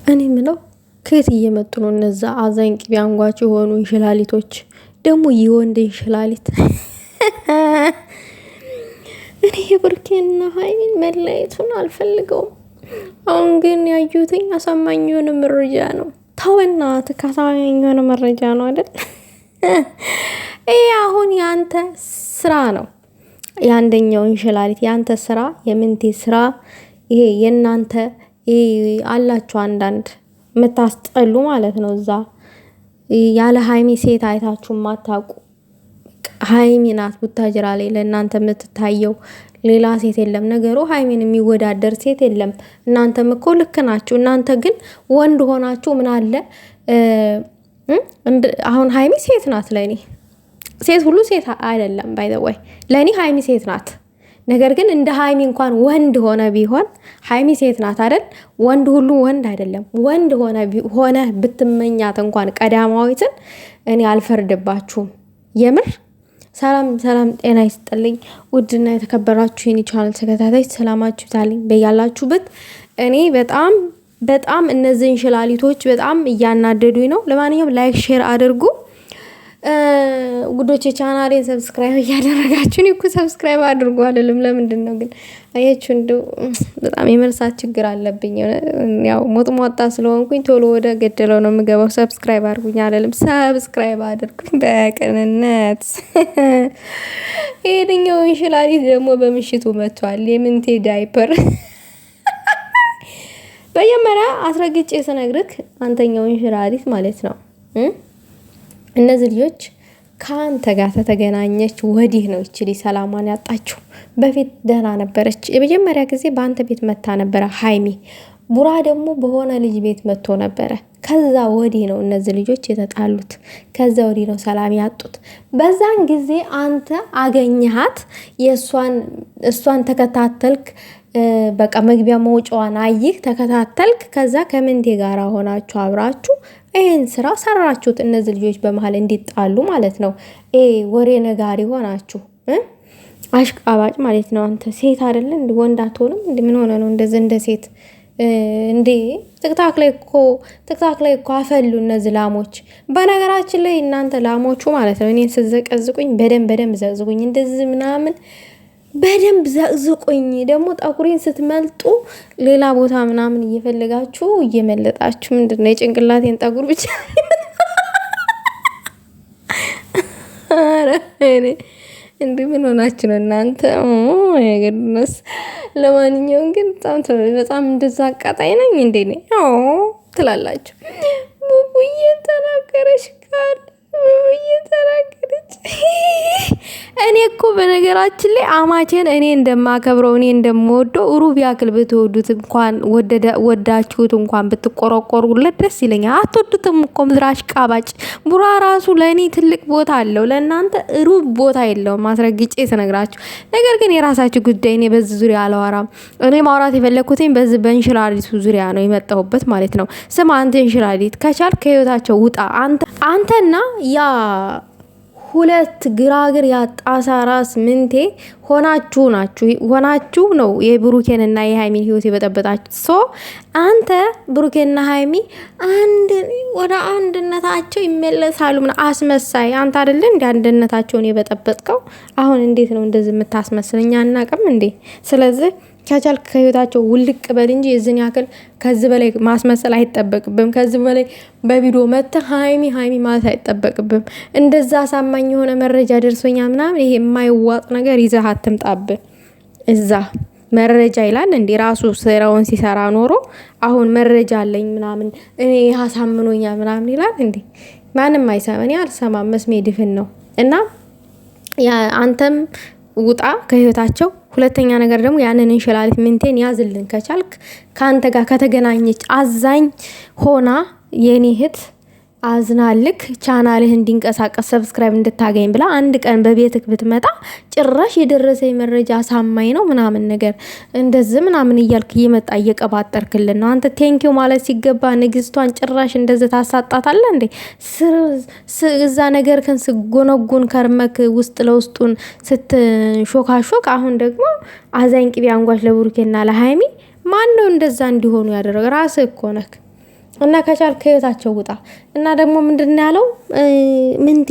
እኔ ምለው ከየት እየመጡ ነው እነዛ አዛኝ ቅቤ አንጓች የሆኑ እንሽላሊቶች? ደግሞ የወንድ እንሽላሊት እኔ የብሩኬንና ሀይሚን መለየቱን አልፈልገውም። አሁን ግን ያዩትኝ አሳማኝ የሆነ መረጃ ነው። ተወና አሳማኝ የሆነ መረጃ ነው አይደል? ይሄ አሁን ያንተ ስራ ነው። የአንደኛው እንሽላሊት ያንተ ስራ፣ የምንቴ ስራ ይሄ የናንተ አላችሁ አንዳንድ የምታስጠሉ ማለት ነው። እዛ ያለ ሀይሚ ሴት አይታችሁ ማታውቁ ሀይሚ ናት ቡታጅራ ላይ ለእናንተ የምትታየው፣ ሌላ ሴት የለም። ነገሩ ሀይሚን የሚወዳደር ሴት የለም። እናንተም እኮ ልክ ናችሁ። እናንተ ግን ወንድ ሆናችሁ ምን አለ አሁን ሀይሚ ሴት ናት ለኔ። ሴት ሁሉ ሴት አይደለም ባይ ዘ ወይ፣ ለኔ ሀይሚ ሴት ናት። ነገር ግን እንደ ሀይሚ እንኳን ወንድ ሆነ ቢሆን ሀይሚ ሴት ናት አይደል? ወንድ ሁሉ ወንድ አይደለም። ወንድ ሆነ ብትመኛት እንኳን ቀዳማዊትን እኔ አልፈርድባችሁም። የምር ሰላም ሰላም፣ ጤና ይስጥልኝ ውድና የተከበራችሁ የኔ ቻናል ተከታታዮች፣ ሰላማችሁ ይብዛልኝ በያላችሁበት። እኔ በጣም እነዚህ እንሽላሊቶች በጣም እያናደዱኝ ነው። ለማንኛውም ላይክ ሼር አድርጉ ጉዶች። ቻናሌን ሰብስክራይብ እያደረጋችሁ እኔ እኮ ሰብስክራይብ አድርጉ አልልም። ለምንድን ነው ግን? አያችሁ እንደው በጣም የመርሳት ችግር አለብኝ። ያው ሞጥሟጣ ስለሆንኩኝ ቶሎ ወደ ገደለው ነው የምገባው። ሰብስክራይብ አድርጉኝ አልልም። ሰብስክራይብ አድርጉኝ በቅንነት። ይሄኛው እንሽላሊት ደግሞ በምሽቱ መጥቷል። የምንቴ ዳይፐር በመጀመሪያ አስረግጬ ስነግርክ አንተኛው እንሽላሊት ማለት ነው እነዚህ ልጆች ከአንተ ጋር ተገናኘች ወዲህ ነው እቺ ልጅ ሰላማን ያጣችው። በፊት ደህና ነበረች። የመጀመሪያ ጊዜ በአንተ ቤት መታ ነበረ ሀይሚ። ቡራ ደግሞ በሆነ ልጅ ቤት መጥቶ ነበረ። ከዛ ወዲህ ነው እነዚህ ልጆች የተጣሉት። ከዛ ወዲህ ነው ሰላም ያጡት። በዛን ጊዜ አንተ አገኘሃት፣ እሷን ተከታተልክ። በቃ መግቢያ መውጫዋን አይህ ተከታተልክ። ከዛ ከምንቴ ጋር ሆናችሁ አብራችሁ ይሄን ስራ ሰራችሁት። እነዚህ ልጆች በመሃል እንዲጣሉ ማለት ነው። ወሬ ነጋሪ ሆናችሁ አሽቃባጭ ማለት ነው። አንተ ሴት አይደለ እንዴ? ወንድ አትሆንም እንዴ? ምን ሆነ ነው እንደዚህ እንደ ሴት እንዴ? ትክታክ ላይ እኮ አፈሉ እነዚህ ላሞች። በነገራችን ላይ እናንተ ላሞቹ ማለት ነው እኔን ስዘቀዝቁኝ በደንብ ዘቅዝቁኝ። እንደዚህ ምናምን በደንብ ዘቅዝቁኝ። ደግሞ ጠጉሬን ስትመልጡ ሌላ ቦታ ምናምን እየፈለጋችሁ እየመለጣችሁ ምንድነው የጭንቅላቴን ጠጉር ብቻ እንዴ ምን ሆናችሁ ነው እናንተ? የገድነስ ለማንኛውም ግን በጣም እንደዛ አቃጣይ ነኝ እንዴ ነኝ ትላላችሁ። ቡቡዬ ተናገረሽ ቃል ተናገረች። እኔ እኮ በነገራችን ላይ አማቼን እኔ እንደማከብረው እኔ እንደምወደው ሩብ ያክል ብትወዱት እንኳን ወዳችሁት እንኳን ብትቆረቆሩለት ደስ ይለኛል። አትወዱትም እኮ ምድር አሽቃባጭ። ቡራ ራሱ ለእኔ ትልቅ ቦታ አለው፣ ለእናንተ ሩብ ቦታ የለውም። ማስረግጬ ስነግራችሁ። ነገር ግን የራሳችሁ ጉዳይ። እኔ በዚህ ዙሪያ አላወራም። እኔ ማውራት የፈለግኩትኝ በዚህ በእንሽላሊቱ ዙሪያ ነው የመጣሁበት ማለት ነው። ስማ አንተ እንሽላሊት ከቻል ከህይወታቸው ውጣ። አንተና ያ ሁለት ግራግር ያጣሳ ራስ ምንቴ ሆናችሁ ነው የብሩኬንና የሃይሚን ህይወት የበጠበጣችሁ። አንተ ብሩኬንና ሃይሚ ወደ አንድነታቸው ይመለሳሉ። ምን አስመሳይ አንተ አይደለ እንዴ አንድነታቸውን የበጠበጥከው? አሁን እንዴት ነው እንደዚህ የምታስመስለኛ? አናውቅም እንዴ? ስለዚህ ከቻልክ ከህይወታቸው ውልቅ በል እንጂ የዝን ያክል ከዚህ በላይ ማስመሰል አይጠበቅብም። ከዚህ በላይ በቪዲዮ መጥተህ ሃይሚ ማለት አይጠበቅብም። እንደዛ አሳማኝ የሆነ መረጃ ደርሶኛ ምናምን ይሄ የማይዋጥ ነገር ይዘህ አትምጣብን። እዛ መረጃ ይላል እንዴ? ራሱ ስራውን ሲሰራ ኖሮ አሁን መረጃ አለኝ ምናምን እኔ ያሳምኖኛ ምናምን ይላል እንዴ? ማንም አይሰማ። እኔ አልሰማም። መስሜ ድፍን ነው። እና አንተም ውጣ ከህይወታቸው። ሁለተኛ ነገር ደግሞ ያንን እንሽላሊት ምንቴን ያዝልን ከቻልክ። ከአንተ ጋር ከተገናኘች አዛኝ ሆና የኔ እህት አዝናልክ ቻናልህ እንዲንቀሳቀስ ሰብስክራይብ እንድታገኝ ብላ አንድ ቀን በቤትክ ብትመጣ ጭራሽ የደረሰኝ መረጃ አሳማኝ ነው ምናምን ነገር እንደዚህ ምናምን እያልክ እየመጣ እየቀባጠርክልን ነው። አንተ ቴንኪው ማለት ሲገባ ንግስቷን ጭራሽ እንደዚህ ታሳጣታለህ እንዴ? እዛ ነገር ከን ስጎነጎን ከርመክ ውስጥ ለውስጡን ስትሾካሾክ፣ አሁን ደግሞ አዛኝ ቅቤ አንጓች ለብሩኬና ለሃይሚ ማን ነው እንደዛ እንዲሆኑ ያደረገ? ራስህ እኮ ነህ። እና ከቻልክ ከህይወታቸው ውጣ። እና ደግሞ ምንድን ያለው ምንቴ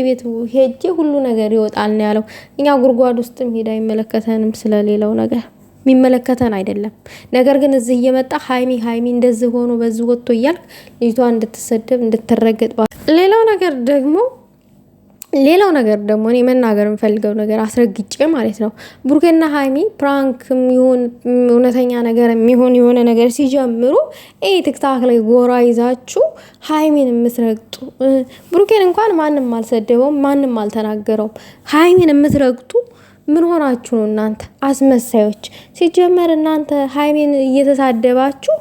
ቤት ሄጄ ሁሉ ነገር ይወጣል ነው ያለው። እኛ ጉርጓድ ውስጥም ሄዳ አይመለከተንም፣ ስለሌላው ነገር የሚመለከተን አይደለም። ነገር ግን እዚህ እየመጣ ሀይሚ እንደዚህ ሆኖ በዚህ ወጥቶ እያልክ ልጅቷ እንድትሰደብ እንድትረገጥ። ሌላው ነገር ደግሞ እኔ መናገር የምፈልገው ነገር አስረግጬ ማለት ነው፣ ብሩኬና ሀይሚ ፕራንክም ይሁን እውነተኛ ነገር የሚሆን የሆነ ነገር ሲጀምሩ ቲክታክ ላይ ጎራ ይዛችሁ ሀይሚን የምትረግጡ፣ ብሩኬን እንኳን ማንም አልሰደበውም፣ ማንም አልተናገረውም። ሀይሚን የምትረግጡ ምን ሆናችሁ ነው እናንተ አስመሳዮች? ሲጀመር እናንተ ሀይሚን እየተሳደባችሁ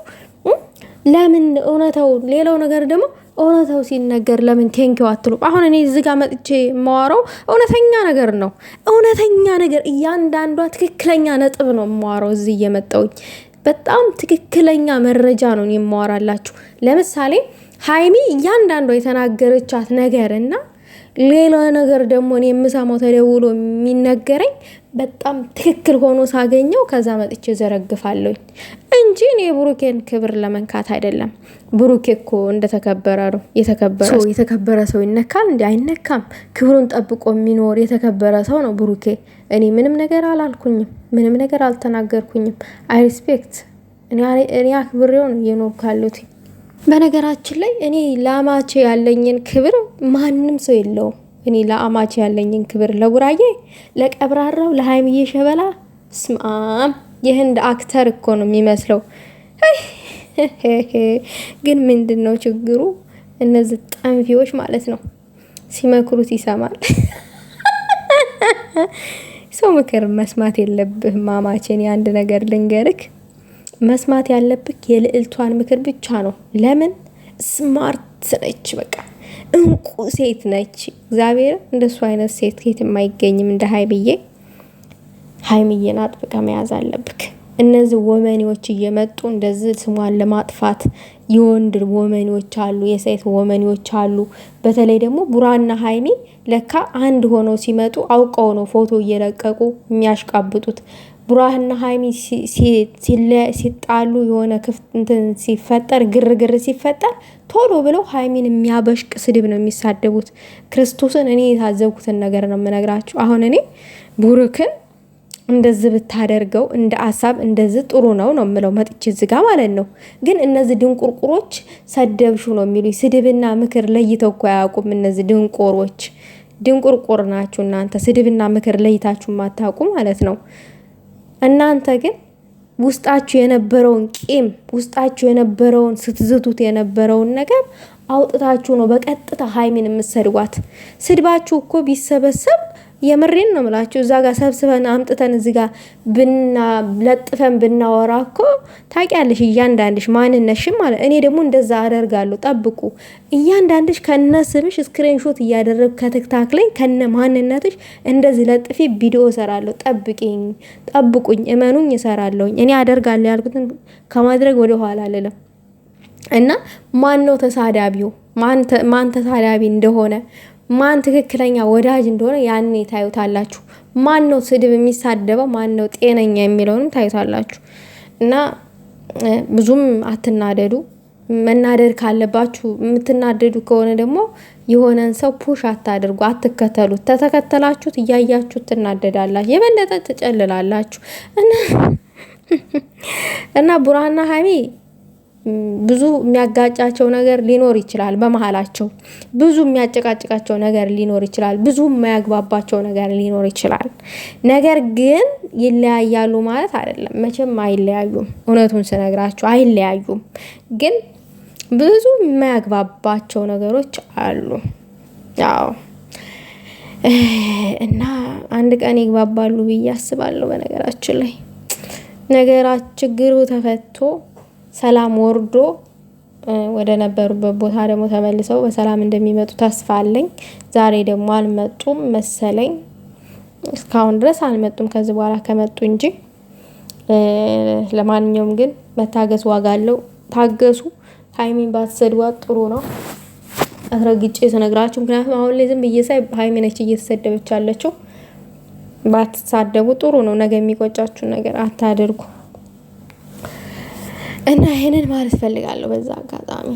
ለምን እውነታው፣ ሌላው ነገር ደግሞ እውነታው ሲነገር ለምን ቴንኪው አትሉም? አሁን እኔ እዚህ ጋር መጥቼ የማወራው እውነተኛ ነገር ነው። እውነተኛ ነገር እያንዳንዷ ትክክለኛ ነጥብ ነው የማወራው። እዚህ እየመጣውኝ በጣም ትክክለኛ መረጃ ነው የማወራላችሁ። ለምሳሌ ሀይሚ እያንዳንዷ የተናገረቻት ነገር እና ሌላ ነገር ደግሞ እኔ የምሰማው ተደውሎ የሚነገረኝ በጣም ትክክል ሆኖ ሳገኘው ከዛ መጥቼ ዘረግፋለሁኝ እንጂ እኔ ብሩኬን ክብር ለመንካት አይደለም። ብሩኬ እኮ እንደተከበረ ነው። የተከበረ ሰው ይነካል እንዴ? አይነካም። ክብሩን ጠብቆ የሚኖር የተከበረ ሰው ነው ብሩኬ። እኔ ምንም ነገር አላልኩኝም፣ ምንም ነገር አልተናገርኩኝም። አይ ሪስፔክት፣ እኔ አክብሬው ነው እየኖርኩ ያለሁት። በነገራችን ላይ እኔ ለአማቼ ያለኝን ክብር ማንም ሰው የለውም። እኔ ለአማቼ ያለኝን ክብር ለቡራዬ፣ ለቀብራራው፣ ለሀይሚዬ ሸበላ ስማም የህንድ አክተር እኮ ነው የሚመስለው። ግን ምንድን ነው ችግሩ? እነዚህ ጠንፊዎች ማለት ነው ሲመክሩት ይሰማል። ሰው ምክር መስማት የለብህም አማቼን። የአንድ ነገር ልንገርክ፣ መስማት ያለብክ የልዕልቷን ምክር ብቻ ነው። ለምን? ስማርት ነች፣ በቃ እንቁ ሴት ነች። እግዚአብሔር እንደሱ አይነት ሴት ከየት የማይገኝም። እንደ ሀይሚዬን አጥብቀ መያዝ አለብክ። እነዚህ ወመኔዎች እየመጡ እንደዚህ ስሟን ለማጥፋት የወንድ ወመኔዎች አሉ፣ የሴት ወመኔዎች አሉ። በተለይ ደግሞ ቡራና ሀይሚ ለካ አንድ ሆነው ሲመጡ አውቀው ነው ፎቶ እየለቀቁ የሚያሽቃብጡት። ቡራህና ሀይሚ ሲጣሉ የሆነ ክፍት እንትን ሲፈጠር ግርግር ሲፈጠር ቶሎ ብለው ሀይሚን የሚያበሽቅ ስድብ ነው የሚሳደቡት። ክርስቶስን እኔ የታዘብኩትን ነገር ነው የምነግራችሁ። አሁን እኔ ቡሩክን እንደዚህ ብታደርገው እንደ አሳብ እንደዚህ ጥሩ ነው የምለው መጥቼ ዝጋ ማለት ነው። ግን እነዚህ ድንቁርቁሮች ሰደብሹ ነው የሚሉኝ። ስድብና ምክር ለይተው እኮ አያውቁም። እነዚህ ድንቁሮች ድንቁርቁር ናችሁ እናንተ፣ ስድብና ምክር ለይታችሁ ማታውቁ ማለት ነው። እናንተ ግን ውስጣችሁ የነበረውን ቂም፣ ውስጣችሁ የነበረውን ስትዝቱት የነበረውን ነገር አውጥታችሁ ነው በቀጥታ ሀይሚን የምትሰድቧት። ስድባችሁ እኮ ቢሰበሰብ የምሬን ነው ምላችሁ እዛ ጋር ሰብስበን አምጥተን እዚህ ጋር ለጥፈን ብናወራ እኮ ታውቂያለሽ እያንዳንድሽ ማንነትሽ ማለት። እኔ ደግሞ እንደዛ አደርጋለሁ። ጠብቁ። እያንዳንድሽ ከነ ስምሽ ስክሪንሾት እያደረግ ከቲክታክ ላይ ከነ ማንነትሽ እንደዚህ ለጥፊ ቪዲዮ እሰራለሁ። ጠብቁኝ፣ እመኑኝ እሰራለሁኝ። እኔ አደርጋለሁ ያልኩትን ከማድረግ ወደ ኋላ አልልም። እና ማን ነው ተሳዳቢው? ማን ተሳዳቢ እንደሆነ፣ ማን ትክክለኛ ወዳጅ እንደሆነ ያኔ ታዩታላችሁ። ማን ነው ስድብ የሚሳደበው፣ ማን ነው ጤነኛ የሚለውንም ታዩታላችሁ። እና ብዙም አትናደዱ። መናደድ ካለባችሁ የምትናደዱ ከሆነ ደግሞ የሆነን ሰው ፑሽ አታድርጉ፣ አትከተሉት። ተተከተላችሁት እያያችሁት ትናደዳላችሁ፣ የበለጠ ትጨልላላችሁ። እና ቡራና ሀይሚ ብዙ የሚያጋጫቸው ነገር ሊኖር ይችላል። በመሀላቸው ብዙ የሚያጨቃጭቃቸው ነገር ሊኖር ይችላል። ብዙ የማያግባባቸው ነገር ሊኖር ይችላል። ነገር ግን ይለያያሉ ማለት አይደለም። መቼም አይለያዩም። እውነቱን ስነግራችሁ አይለያዩም። ግን ብዙ የማያግባባቸው ነገሮች አሉ። ያው እና አንድ ቀን ይግባባሉ ብዬ አስባለሁ። በነገራችን ላይ ችግሩ ተፈቶ ሰላም ወርዶ ወደ ነበሩበት ቦታ ደግሞ ተመልሰው በሰላም እንደሚመጡ ተስፋ አለኝ። ዛሬ ደግሞ አልመጡም መሰለኝ። እስካሁን ድረስ አልመጡም። ከዚህ በኋላ ከመጡ እንጂ ለማንኛውም ግን መታገስ ዋጋ አለው። ታገሱ። ሀይሚን ባትሰድቧት ጥሩ ነው። አስረግጬ ስነግራችሁ። ምክንያቱም አሁን ላይ ዝም ብዬ ሳይ ሀይሚ ነች እየተሰደበች ያለችው። ባትሳደቡ ጥሩ ነው። ነገ የሚቆጫችሁ ነገር አታድርጉ። እና ይሄንን ማለት ፈልጋለሁ በዛ አጋጣሚ